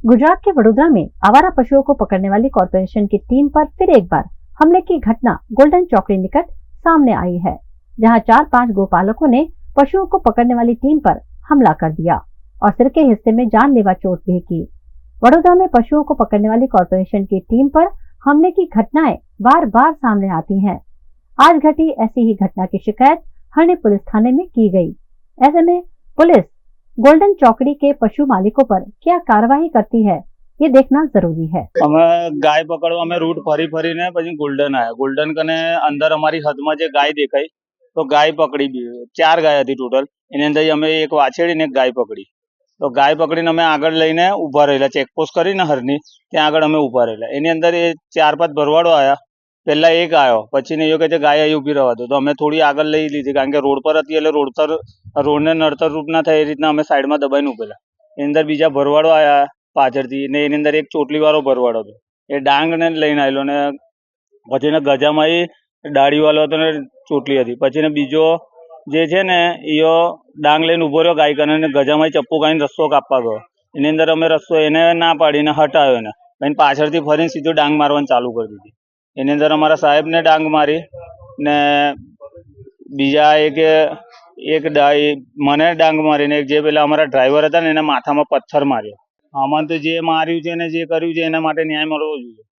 गुजरात के वडोदरा में आवारा पशुओं को पकड़ने वाली कॉरपोरेशन की टीम पर फिर एक बार हमले की घटना गोल्डन चौकड़ी निकट सामने आई है, जहां 4-5 गोपालकों ने पशुओं को पकड़ने वाली टीम पर हमला कर दिया और सिर के हिस्से में जानलेवा चोट भी की। वडोदरा में पशुओं को पकड़ने वाली कॉरपोरेशन की टीम पर हमले की घटनाएं बार बार सामने आती हैं। आज घटी ऐसी ही घटना की शिकायत हरणी पुलिस थाने में की गई। ऐसे में पुलिस गोल्डन चौकड़ी के पशु मालिकों पर क्या कार्यवाही करती है, ये देखना जरूरी है। અમે ગાય પકડવા અમે રૂટ ફરી ફરીને પછી ગોલ્ડન આવ્યા। ગોલ્ડન કને અંદર અમારી હદમાં જે ગાય દેખાઈ તો ગાય પકડી, 4 ગાય હતી ટોટલ। એની અંદર અમે એક વાછેડી ને એક ગાય પકડી। તો ગાય પકડીને અમે આગળ લઈને ઊભા રહેલા, ચેકપોસ્ટ કરીને હરની ત્યાં આગળ અમે ઊભા રહેલા। એની અંદર એ 4-5 ભરવાડો આવ્યા। પહેલા એક આવ્યો, પછી ને એ કહે છે ગાય અહીં ઊભી રહેવા દો, તો અમે થોડી આગળ લઈ લીધી કારણ કે રોડ પર હતી એટલે રોડને નડતર રૂપ ના થાય એ રીતના અમે સાઈડમાં દબાઈને ઉભેલા। એની અંદર બીજા ભરવાડો આવ્યા પાછળથી ને એની અંદર એક ચોટલી વાળો ભરવાડો હતો, એ ડાંગ ને લઈને આવેલો ને પછી એને ગજામાં દાઢી વાળો હતો ને ચોટલી હતી। પછી ને બીજો જે છે ને એ ડાંગ લઈને ઉભો રહ્યો ગાય કને, ગજામાં ચપ્પુ કાઢીને રસ્તો કાપવા ગયો। એની અંદર અમે રસ્તો એને ના પાડીને હટાવ્યો એને, પછી પાછળથી ફરીને સીધો ડાંગ મારવાનું ચાલુ કરી દીધી। એની અંદર અમારા સાહેબને ડાંગ મારી ને બીજા એક મને ડાંગ મારીને જે પેલા અમારા ડ્રાઈવર હતા ને એને માથામાં પથ્થર માર્યો। આમાં તો જે માર્યું છે ને જે કર્યું છે એના માટે ન્યાય મળવો જોઈએ।